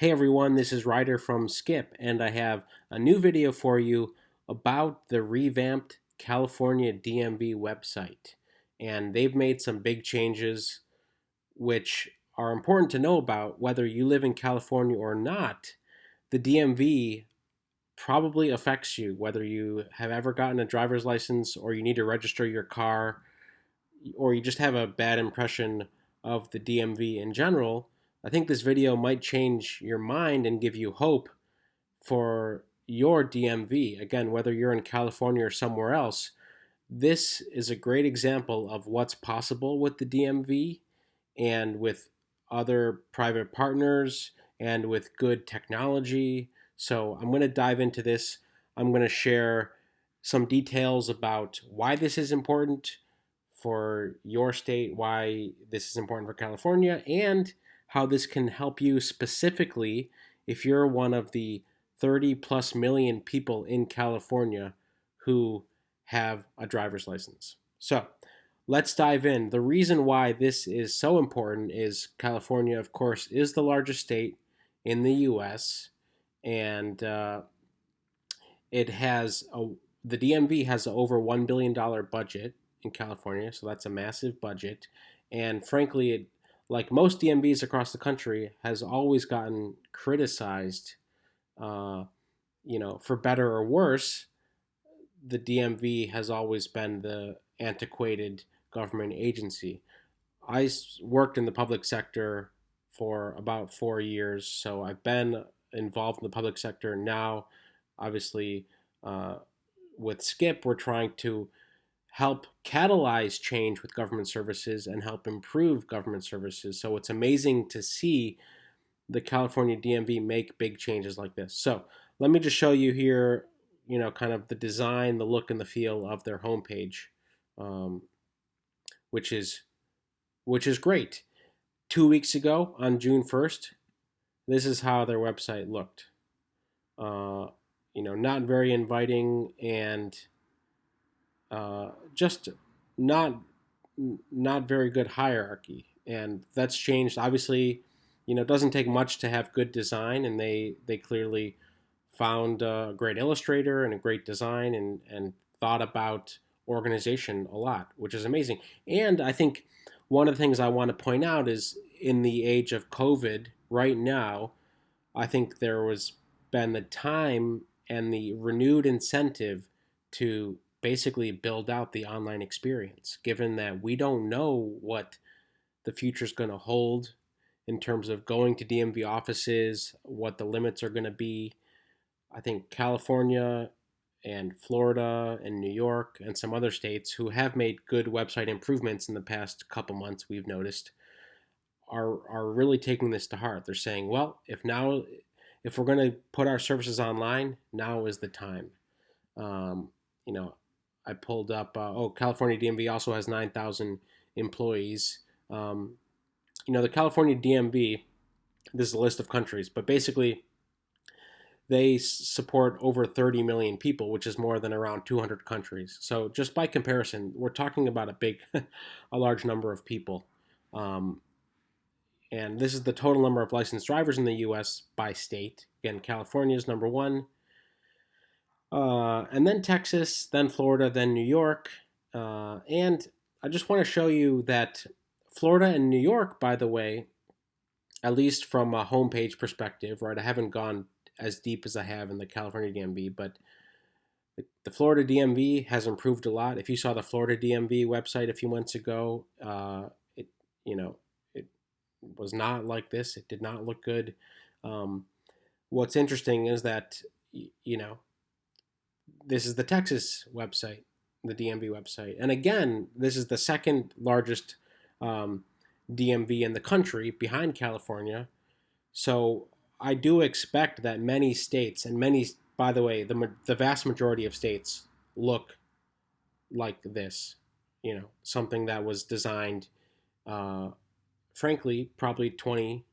Hey everyone, this is Ryder from Skip, and I have a new video for you about the revamped California DMV website. And they've made some big changes which are important to know about whether you live in California or not. The DMV probably affects you, whether you have ever gotten a driver's license or you need to register your car or you just have a bad impression of the DMV in general. I think this video might change your mind and give you hope for your DMV. Again, whether you're in California or somewhere else, this is a great example of what's possible with the DMV and with other private partners and with good technology. So I'm going to dive into this. I'm going to share some details about why this is important for your state, why this is important for California, and how this can help you specifically if you're one of the 30 plus million people in California who have a driver's license. So let's dive in. The reason why this is so important is California, of course, is the largest state in the U.S. and it has the DMV has an over $1 billion budget in California, so that's a massive budget. And frankly, like most DMVs across the country, has always gotten criticized, uh, for better or worse. The DMV has always been the antiquated government agency. I worked in the public sector for about 4 years, so I've been involved in the public sector now. Obviously, uh, with Skip, we're trying to help catalyze change with government services and help improve government services. So it's amazing to see the California DMV make big changes like this. So let me just show you here, kind of the design, the look, and the feel of their homepage, um, which is great. 2 weeks ago, on June 1st, this is how their website looked. Not very inviting and just not not very good hierarchy, and that's changed. Obviously, it doesn't take much to have good design, and they clearly found a great illustrator and a great design and thought about organization a lot, which is amazing. And I think one of the things I want to point out is in the age of COVID right now, I think there was been the time and the renewed incentive to basically build out the online experience, given that we don't know what the future is going to hold in terms of going to DMV offices, what the limits are going to be. I think California and Florida and New York and some other states who have made good website improvements in the past couple months, we've noticed, are really taking this to heart. They're saying, well, if we're going to put our services online, now is the time. Um, you know, I pulled up. California DMV also has 9,000 employees. The California DMV. This is a list of countries, but basically, they support over 30 million people, which is more than around 200 countries. So just by comparison, we're talking about a large number of people. And this is the total number of licensed drivers in the U.S. by state. Again, California is number one, and then Texas, then Florida, then New York. And I just want to show you that Florida and New York, by the way, at least from a homepage perspective, right? I haven't gone as deep as I have in the California DMV, but the Florida DMV has improved a lot. If you saw the Florida DMV website a few months ago, it it was not like this. It did not look good. What's interesting is that this is the Texas website, the DMV website, and again, this is the second largest DMV in the country behind California. So I do expect that many states and by the way, the vast majority of states look like this. Something that was designed, frankly, probably 20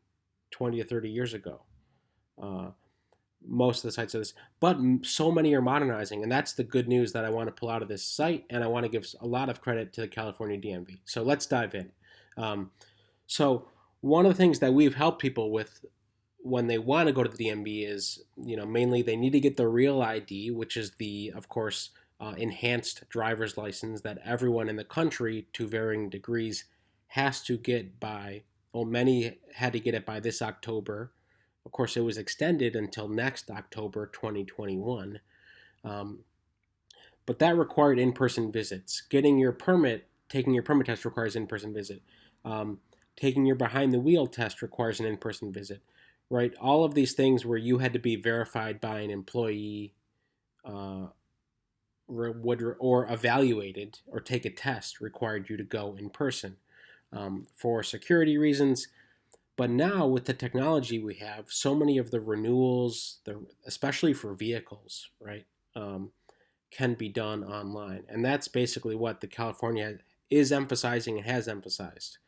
or 30 years ago. Most of the sites are this, but so many are modernizing, and that's the good news that I want to pull out of this site, and I want to give a lot of credit to the California DMV. So let's dive in. So one of the things that we've helped people with when they want to go to the DMV is, mainly they need to get the real ID, which is the, of course, enhanced driver's license that everyone in the country, to varying degrees, has to get by. Well, many had to get it by this October. Of course, it was extended until next October 2021. Um, but that required in-person visits. Taking your permit test requires in-person visit. Um, Taking your behind-the-wheel test requires an in-person visit, right? All of these things where you had to be verified by an employee, uh, or evaluated or take a test required you to go in person, for security reasons. But now with the technology we have, so many of the renewals, especially for vehicles, right? Um, can be done online. And that's basically what the California is emphasizing and has emphasized.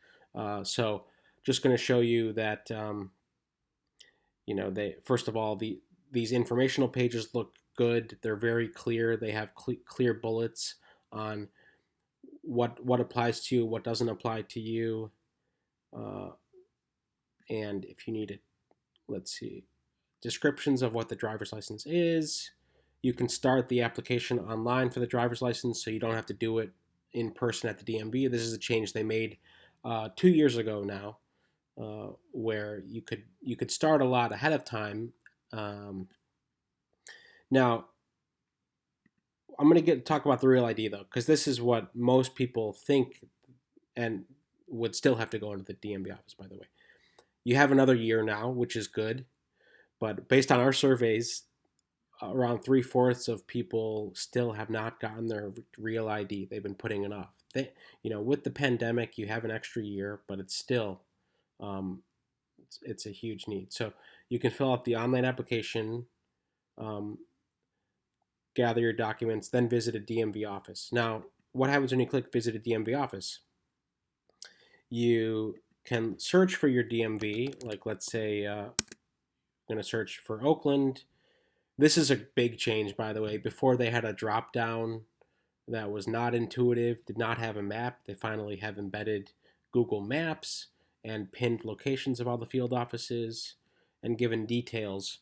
So just going to show you that, they, first of all, these informational pages look good. They're very clear. They have clear bullets on what applies to you, what doesn't apply to you. Uh, and if you need it, let's see, descriptions of what the driver's license is. You can start the application online for the driver's license, so you don't have to do it in person at the DMV. This is a change they made 2 years ago now, where you could start a lot ahead of time. Now, I'm going to talk about the real ID though, because this is what most people think and would still have to go into the DMV office. By the way, you have another year now, which is good, but based on our surveys, around 3/4 of people still have not gotten their real ID. They've been putting it off. With the pandemic, you have an extra year, but it's still, it's a huge need. So you can fill out the online application, um, gather your documents, then visit a DMV office. Now, what happens when you click visit a DMV office? You can search for your DMV, like let's say, I'm going to search for Oakland. This is a big change, by the way. Before they had a drop down that was not intuitive, did not have a map. They finally have embedded Google Maps and pinned locations of all the field offices and given details,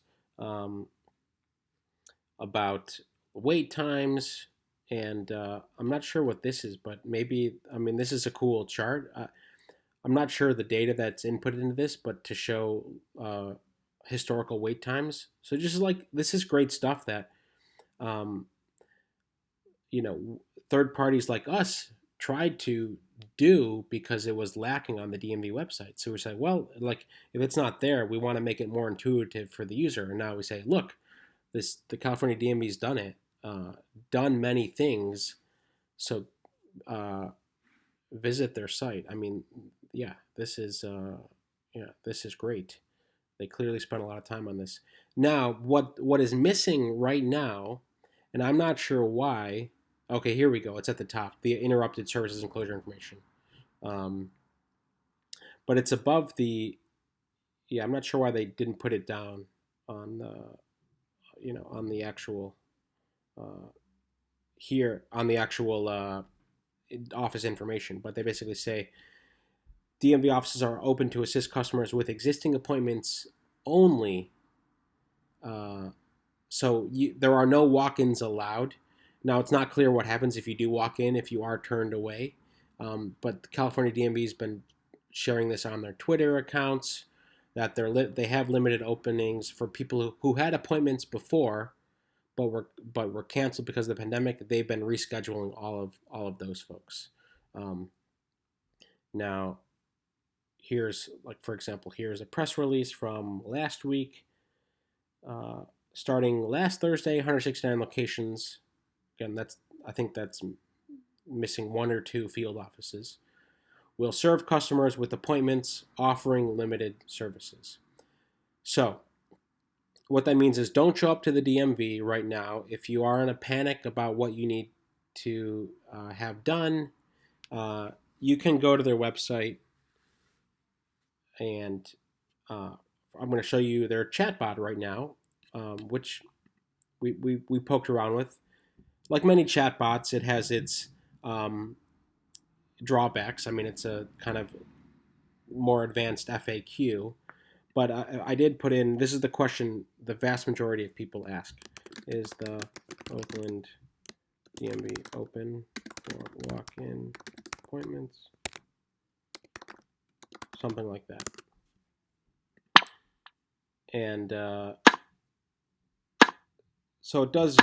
about wait times. And I'm not sure what this is, but maybe, this is a cool chart. I'm not sure the data that's inputted into this, but to show historical wait times. So just like, this is great stuff that, um, third parties like us tried to do because it was lacking on the DMV website. So we're saying, well, like, if it's not there, we want to make it more intuitive for the user. And now we say, look, the California DMV's done it, done many things. So visit their site. Yeah, this is great. They clearly spent a lot of time on this. Now, what is missing right now, and I'm not sure why. Okay, here we go. It's at the top. The interrupted services and closure information. But it's above the. Yeah, I'm not sure why they didn't put it down on the, on the actual, here on the actual office information. But they basically say DMV offices are open to assist customers with existing appointments only. There are no walk-ins allowed. Now, it's not clear what happens if you do walk in, if you are turned away. But the California DMV has been sharing this on their Twitter accounts, that they have limited openings for people who had appointments before, but were canceled because of the pandemic. They've been rescheduling all of those folks. Now, here's, like, for example, here's a press release from last week. Starting last Thursday, 169 locations. Again, I think that's missing one or two field offices. Will serve customers with appointments, offering limited services. So, what that means is, don't show up to the DMV right now. If you are in a panic about what you need to have done, you can go to their website, and I'm going to show you their chatbot right now, which we poked around with. Like many chatbots, it has its drawbacks. It's a kind of more advanced FAQ, But I did put in, this is the question the vast majority of people ask. Is the Oakland DMV open for walk-in appointments? Something like that. And so it does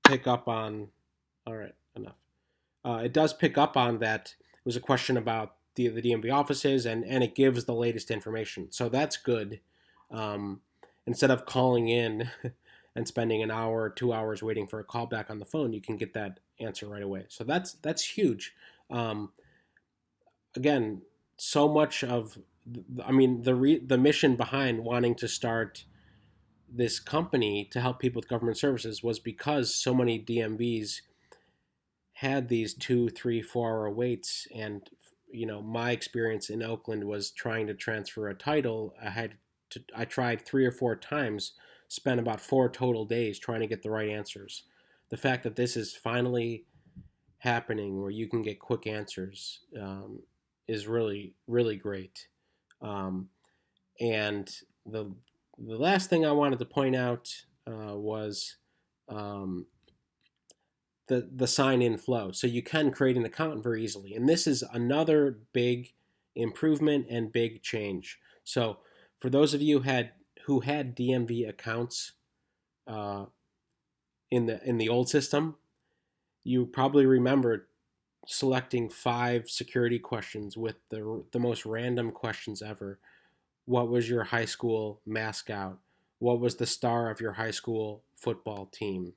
pick up on, all right, enough. It does pick up on that. It was a question about the DMV offices, and it gives the latest information. So that's good. Um, Instead of calling in and spending an hour or 2 hours waiting for a call back on the phone, you can get that answer right away. So that's huge. Um, Again, so much of, I mean, the mission behind wanting to start this company to help people with government services was because so many DMVs had these 2, 3, 4 hour waits. And my experience in Oakland was trying to transfer a title. I tried 3 or 4 times, spent about 4 total days trying to get the right answers. The fact that this is finally happening where you can get quick answers is really, really great. um, and the last thing I wanted to point out was um, the sign in flow. So you can create an account very easily. And this is another big improvement and big change. So for those of you who had DMV accounts uh, in the old system, you probably remember selecting 5 security questions with the most random questions ever. What was your high school mascot? What was the star of your high school football team?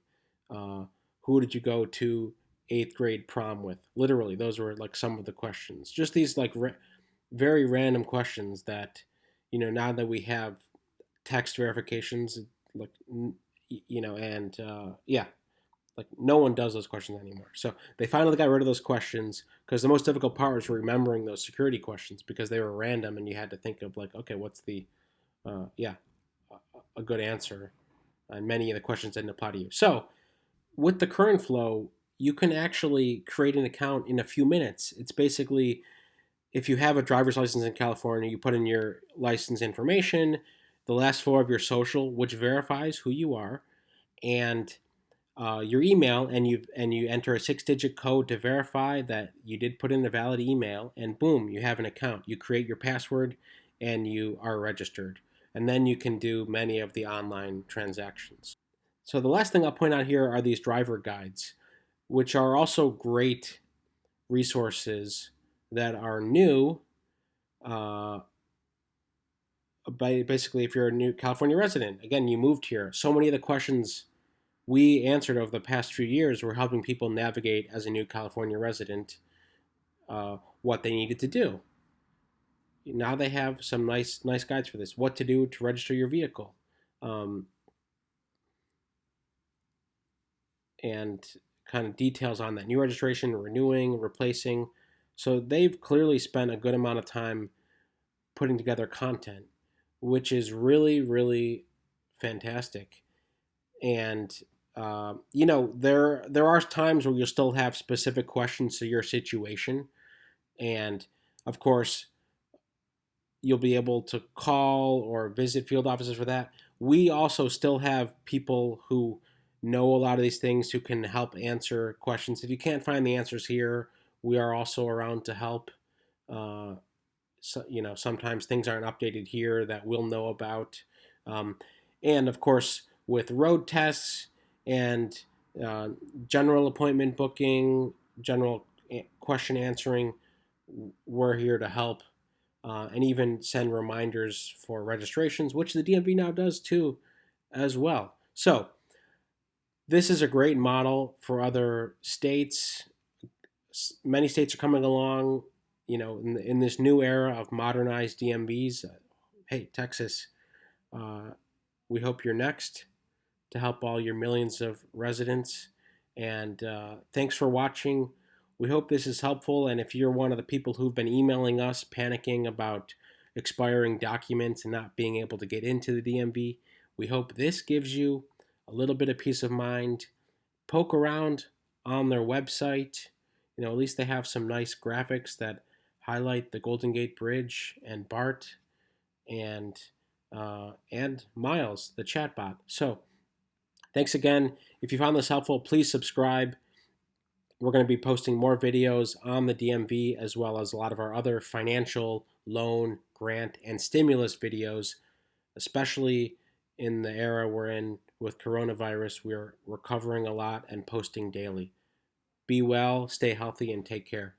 Uh, who did you go to 8th grade prom with? Literally, those were like some of the questions. Just these like very random questions that, now that we have text verifications, like, and yeah, like no one does those questions anymore. So they finally got rid of those questions because the most difficult part was remembering those security questions because they were random and you had to think of like, okay, what's the yeah, a good answer, and many of the questions didn't apply to you. So with the current flow, you can actually create an account in a few minutes. It's basically, if you have a driver's license in California, you put in your license information, the last 4 of your social, which verifies who you are, and your email, and you enter a 6-digit code to verify that you did put in a valid email, and boom, you have an account. You create your password, and you are registered, and then you can do many of the online transactions. So the last thing I'll point out here are these driver guides, which are also great resources that are new. Uh, Basically, if you're a new California resident, again, you moved here. So many of the questions we answered over the past few years were helping people navigate as a new California resident what they needed to do. Now they have some nice guides for this. What to do to register your vehicle, um, and kind of details on that new registration, renewing, replacing. So they've clearly spent a good amount of time putting together content, which is really, really fantastic. And there are times where you'll still have specific questions to your situation, and of course you'll be able to call or visit field offices for that. We also still have people who know a lot of these things who can help answer questions. If you can't find the answers here, we are also around to help. uh, so, sometimes things aren't updated here that we'll know about. Um, and of course, with road tests and uh, general appointment booking, general question answering, we're here to help, and even send reminders for registrations, which the DMV now does too, as well. So this is a great model for other states. Many states are coming along, in this new era of modernized DMVs. Hey, Texas, uh, we hope you're next to help all your millions of residents. And thanks for watching. We hope this is helpful. And if you're one of the people who've been emailing us panicking about expiring documents and not being able to get into the DMV, we hope this gives you a little bit of peace of mind. Poke around on their website. At least they have some nice graphics that highlight the Golden Gate Bridge and BART. and Miles, the chatbot. So thanks again. If you found this helpful, please subscribe. We're going to be posting more videos on the DMV as well as a lot of our other financial, loan, grant, and stimulus videos, especially in the era we're in with coronavirus. We're covering a lot and posting daily. Be well, stay healthy, and take care.